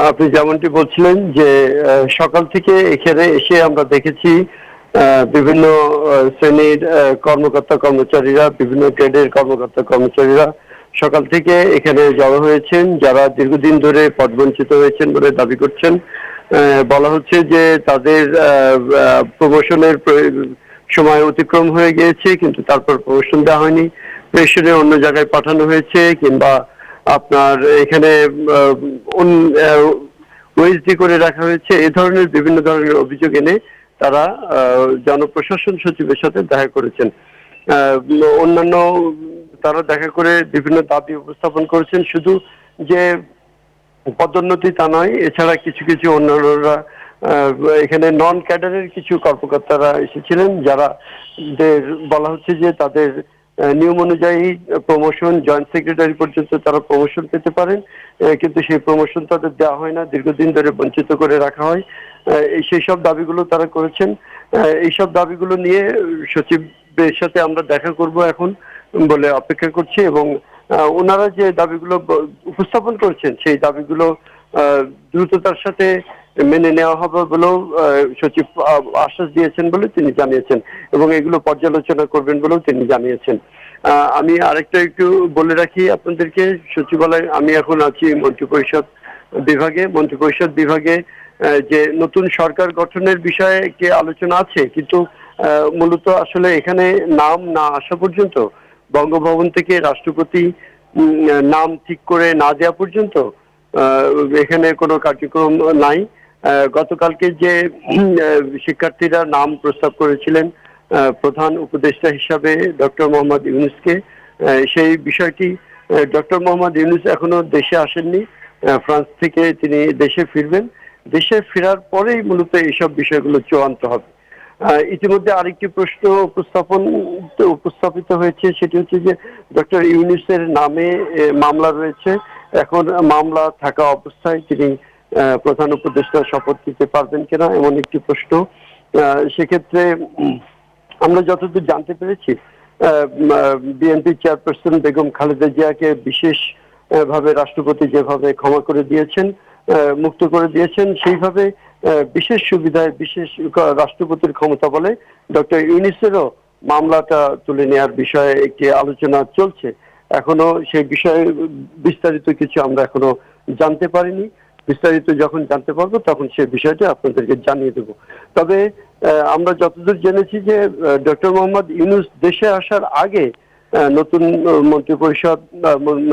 আপনি যেমনটি বলছিলেন যে সকাল থেকে এখানে এসে আমরা দেখেছি বিভিন্ন শ্রেণীর কর্মকর্তা কর্মচারীরা, বিভিন্ন গ্রেডের কর্মকর্তা কর্মচারীরা সকাল থেকে এখানে জড়ো হয়েছেন, যারা দীর্ঘদিন ধরে পদবঞ্চিত হয়েছেন বলে দাবি করছেন। বলা হচ্ছে যে তাদের প্রমোশনের সময় অতিক্রম হয়ে গিয়েছে, কিন্তু তারপর প্রমোশন দেওয়া হয়নি, প্রেশনে অন্য জায়গায় পাঠানো হয়েছে, কিংবা আপনার এখানে ওএসডি করে রাখা হয়েছে। এ ধরনের বিভিন্ন ধরনের অভিযোগ এনে তারা জনপ্রশাসন সচিবের সাথে দেখা করেছেন। অন্যান্য তারা দেখা করে বিভিন্ন দাবি উপস্থাপন করেছেন। শুধু যে পদোন্নতি তা নয়, এছাড়া কিছু কিছু অন্যান্যরা এখানে নন ক্যাডারের কিছু কর্মকর্তারা এসেছিলেন, যারা বলা হচ্ছে যে তাদের নিয়ম অনুযায়ী প্রমোশন জয়েন্ট সেক্রেটারি পর্যন্ত তারা প্রমোশন পেতে পারেন, কিন্তু সেই প্রমোশন তাদের দেওয়া হয় না, দীর্ঘদিন ধরে বঞ্চিত করে রাখা হয়। সেই সব দাবিগুলো তারা করেছেন। এইসব দাবিগুলো নিয়ে সচিবের সাথে আমরা দেখা করব এখন বলে অপেক্ষা করছি, এবং ওনারা যে দাবিগুলো উপস্থাপন করেছেন সেই দাবিগুলো দ্রুততার সাথে মেনে নেওয়া হবে বলেও সচিব আশ্বাস দিয়েছেন বলে তিনি জানিয়েছেন, এবং এগুলো পর্যালোচনা করবেন বলেও তিনি জানিয়েছেন। আমি আরেকটা একটু বলে রাখি আপনাদেরকে, সচিবালয় আমি এখন আছি মন্ত্রিপরিষদ বিভাগে। মন্ত্রিপরিষদ বিভাগে যে নতুন সরকার গঠনের বিষয়ে একটি আলোচনা আছে, কিন্তু মূলত আসলে এখানে নাম না আসা পর্যন্ত, বঙ্গভবন থেকে রাষ্ট্রপতি নাম ঠিক করে না দেওয়া পর্যন্ত এখানে কোনো কার্যক্রম নাই। গতকালকে যে শিক্ষার্থীরা নাম প্রস্তাব করেছিলেন প্রধান উপদেষ্টা হিসাবে ডক্টর মোহাম্মদ ইউনূসকে, সেই বিষয়টি ডক্টর মোহাম্মদ ইউনূস এখনো দেশে আসেননি। ফ্রান্স থেকে তিনি দেশে ফিরবেন। দেশে ফেরার পরেই মূলত এইসব বিষয়গুলো চূড়ান্ত হবে। ইতিমধ্যে আরেকটি প্রশ্ন উপস্থাপিত হয়েছে, সেটি হচ্ছে যে ডক্টর ইউনূসের নামে মামলা রয়েছে। এখন মামলা থাকা অবস্থায় তিনি প্রধান উপদেষ্টা শপথ নিতে পারবেন কিনা, এমন একটি প্রশ্ন। সেক্ষেত্রে আমরা যতদূর জানতে পেরেছি, বিএনপি চেয়ারপারসন বেগম খালেদা জিয়াকে বিশেষ ভাবে রাষ্ট্রপতি যেভাবে ক্ষমা করে দিয়েছেন, মুক্ত করে দিয়েছেন, সেইভাবে বিশেষ সুবিধায় বিশেষ রাষ্ট্রপতির ক্ষমতা বলে ডক্টর ইউনূসেরও মামলাটা তুলে নেওয়ার বিষয়ে একটি আলোচনা চলছে। এখনো সেই বিষয়ে বিস্তারিত কিছু আমরা এখনো জানতে পারিনি। বিস্তারিত যখন জানতে পারবো তখন সেই বিষয়টা আপনাদেরকে জানিয়ে দেব। তবে আমরা যতদূর জেনেছি যে ডক্টর মোহাম্মদ ইউনূস দেশে আসার আগে নতুন মন্ত্রিপরিষদ,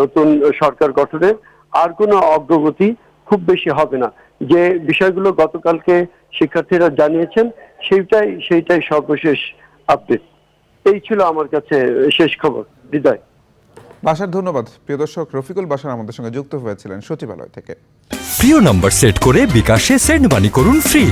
নতুন সরকার গঠনের আর কোনো অগ্রগতি খুব বেশি হবে না। যে বিষয়গুলো গতকালকে শিক্ষার্থীরা জানিয়েছেন সেইটাই সর্বশেষ আপডেট। এই ছিল আমার কাছে শেষ খবর। হৃদয়। বাশার, ধন্যবাদ। প্রিয় দর্শক, রফিকুল বাশার আমাদের সঙ্গে যুক্ত হয়েছিলেন সচিবালয় থেকে। প্রিয় নাম্বার সেট করে বিকাশে সেন্ড মানি করুন ফ্রি।